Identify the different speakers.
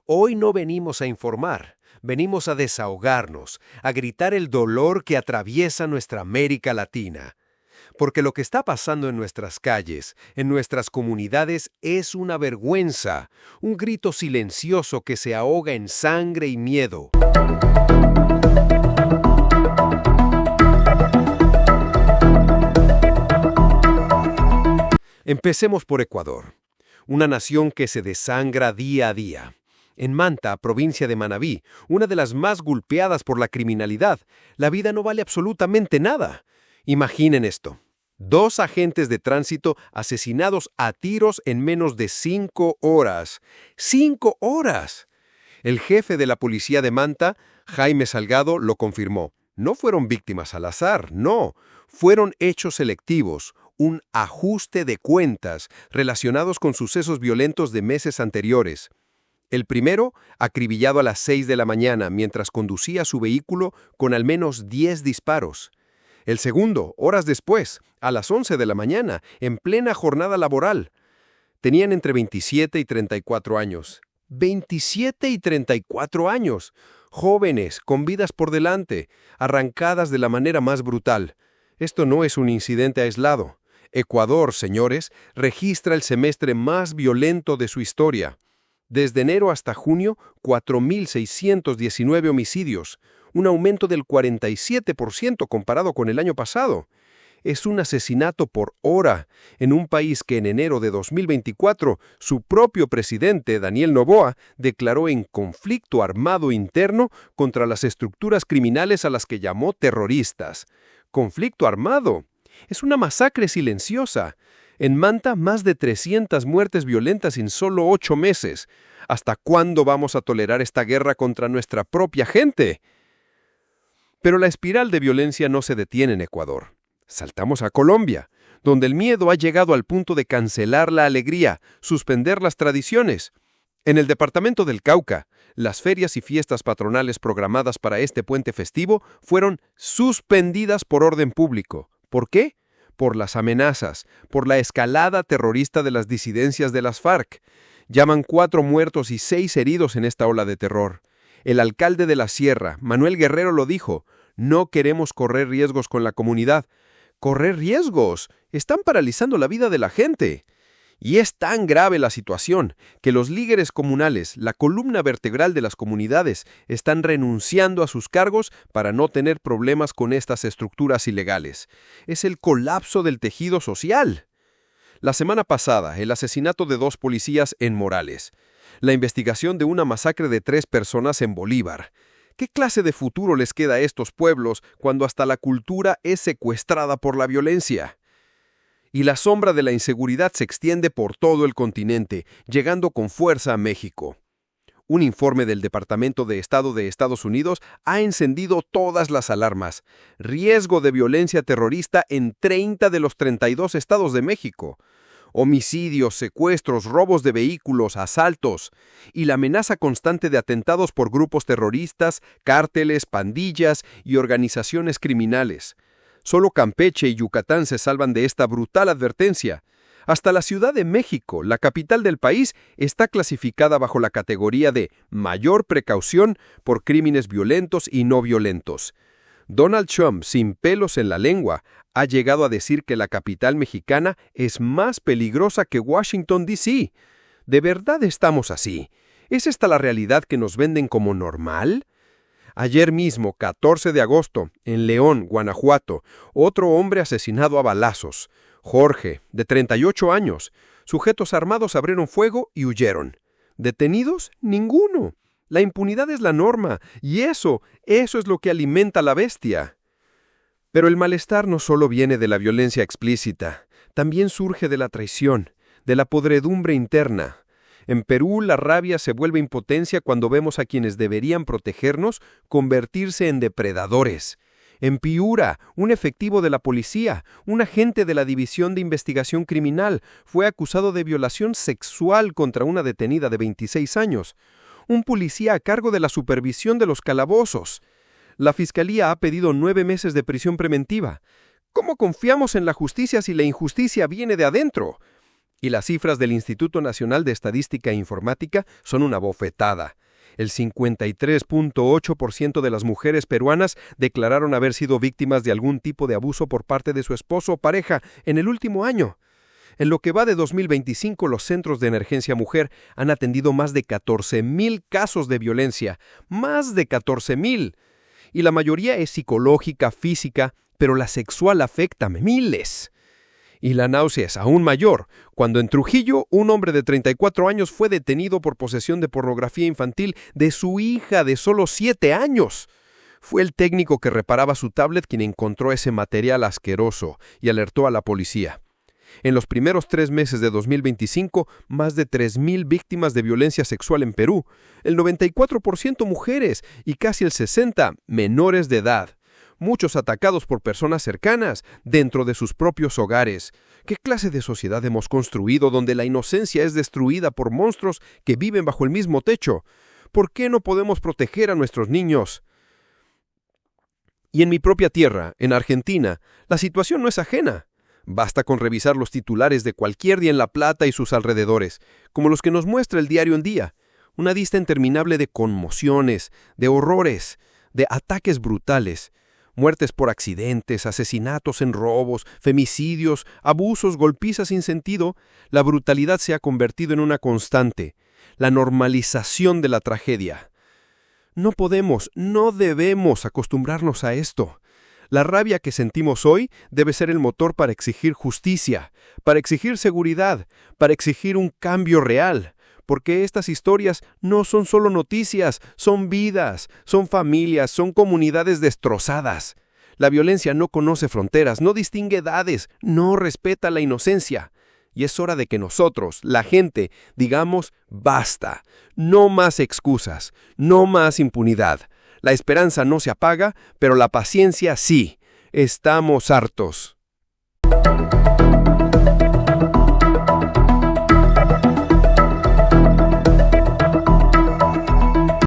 Speaker 1: Hoy no venimos a informar, venimos a desahogarnos, a gritar el dolor que atraviesa nuestra América Latina. Porque lo que está pasando en nuestras calles, en nuestras comunidades, es una vergüenza, un grito silencioso que se ahoga en sangre y miedo. Empecemos por Ecuador, una nación que se desangra día a día. En Manta, provincia de Manabí, una de las más golpeadas por la criminalidad, la vida no vale absolutamente nada. Imaginen esto. 2 agentes de tránsito asesinados a tiros en menos de 5 horas. ¡5 horas! El jefe de la policía de Manta, Jaime Salgado, lo confirmó. No fueron víctimas al azar, no. Fueron hechos selectivos, un ajuste de cuentas relacionados con sucesos violentos de meses anteriores. El primero, acribillado a las 6 de la mañana mientras conducía su vehículo con al menos 10 disparos. El segundo, horas después, a las 11 de la mañana, en plena jornada laboral. Tenían entre 27 y 34 años. 27 y 34 años. Jóvenes, con vidas por delante, arrancadas de la manera más brutal. Esto no es un incidente aislado. Ecuador, señores, registra el semestre más violento de su historia. Desde enero hasta junio, 4.619 homicidios, un aumento del 47% comparado con el año pasado. Es un asesinato por hora, en un país que en enero de 2024, su propio presidente, Daniel Noboa, declaró en conflicto armado interno contra las estructuras criminales a las que llamó terroristas. ¡Conflicto armado! Es una masacre silenciosa. En Manta, más de 300 muertes violentas en solo 8 meses. ¿Hasta cuándo vamos a tolerar esta guerra contra nuestra propia gente? Pero la espiral de violencia no se detiene en Ecuador. Saltamos a Colombia, donde el miedo ha llegado al punto de cancelar la alegría, suspender las tradiciones. En el departamento del Cauca, las ferias y fiestas patronales programadas para este puente festivo fueron suspendidas por orden público. ¿Por qué? Por las amenazas, por la escalada terrorista de las disidencias de las FARC. Llaman 4 muertos y 6 heridos en esta ola de terror. El alcalde de la Sierra, Manuel Guerrero, lo dijo: no queremos correr riesgos con la comunidad. ¿Correr riesgos? Están paralizando la vida de la gente. Y es tan grave la situación que los líderes comunales, la columna vertebral de las comunidades, están renunciando a sus cargos para no tener problemas con estas estructuras ilegales. Es el colapso del tejido social. La semana pasada, el asesinato de 2 policías en Morales. La investigación de una masacre de 3 personas en Bolívar. ¿Qué clase de futuro les queda a estos pueblos cuando hasta la cultura es secuestrada por la violencia? Y la sombra de la inseguridad se extiende por todo el continente, llegando con fuerza a México. Un informe del Departamento de Estado de Estados Unidos ha encendido todas las alarmas. Riesgo de violencia terrorista en 30 de los 32 estados de México. Homicidios, secuestros, robos de vehículos, asaltos y la amenaza constante de atentados por grupos terroristas, cárteles, pandillas y organizaciones criminales. Solo Campeche y Yucatán se salvan de esta brutal advertencia. Hasta la Ciudad de México, la capital del país, está clasificada bajo la categoría de mayor precaución por crímenes violentos y no violentos. Donald Trump, sin pelos en la lengua, ha llegado a decir que la capital mexicana es más peligrosa que Washington, D.C. ¿De verdad estamos así? ¿Es esta la realidad que nos venden como normal? Ayer mismo, 14 de agosto, en León, Guanajuato, otro hombre asesinado a balazos. Jorge, de 38 años. Sujetos armados abrieron fuego y huyeron. ¿Detenidos? Ninguno. La impunidad es la norma, y eso es lo que alimenta a la bestia. Pero el malestar no solo viene de la violencia explícita, también surge de la traición, de la podredumbre interna. En Perú, la rabia se vuelve impotencia cuando vemos a quienes deberían protegernos convertirse en depredadores. En Piura, un efectivo de la policía, un agente de la División de Investigación Criminal, fue acusado de violación sexual contra una detenida de 26 años. Un policía a cargo de la supervisión de los calabozos. La Fiscalía ha pedido 9 meses de prisión preventiva. ¿Cómo confiamos en la justicia si la injusticia viene de adentro? Y las cifras del Instituto Nacional de Estadística e Informática son una bofetada. El 53.8% de las mujeres peruanas declararon haber sido víctimas de algún tipo de abuso por parte de su esposo o pareja en el último año. En lo que va de 2025, los centros de emergencia mujer han atendido más de 14,000 casos de violencia. ¡Más de 14,000! Y la mayoría es psicológica, física, pero la sexual afecta a miles. Y la náusea es aún mayor, cuando en Trujillo un hombre de 34 años fue detenido por posesión de pornografía infantil de su hija de solo 7 años. Fue el técnico que reparaba su tablet quien encontró ese material asqueroso y alertó a la policía. En los primeros 3 meses de 2025, más de 3,000 víctimas de violencia sexual en Perú, el 94% mujeres y casi el 60% menores de edad. Muchos atacados por personas cercanas, dentro de sus propios hogares. ¿Qué clase de sociedad hemos construido donde la inocencia es destruida por monstruos que viven bajo el mismo techo? ¿Por qué no podemos proteger a nuestros niños? Y en mi propia tierra, en Argentina, la situación no es ajena. Basta con revisar los titulares de cualquier día en La Plata y sus alrededores, como los que nos muestra el diario En Día. Una lista interminable de conmociones, de horrores, de ataques brutales. Muertes por accidentes, asesinatos en robos, femicidios, abusos, golpizas sin sentido. La brutalidad se ha convertido en una constante, la normalización de la tragedia. No podemos, no debemos acostumbrarnos a esto. La rabia que sentimos hoy debe ser el motor para exigir justicia, para exigir seguridad, para exigir un cambio real. Porque estas historias no son solo noticias, son vidas, son familias, son comunidades destrozadas. La violencia no conoce fronteras, no distingue edades, no respeta la inocencia. Y es hora de que nosotros, la gente, digamos basta. No más excusas, no más impunidad. La esperanza no se apaga, pero la paciencia sí. Estamos hartos.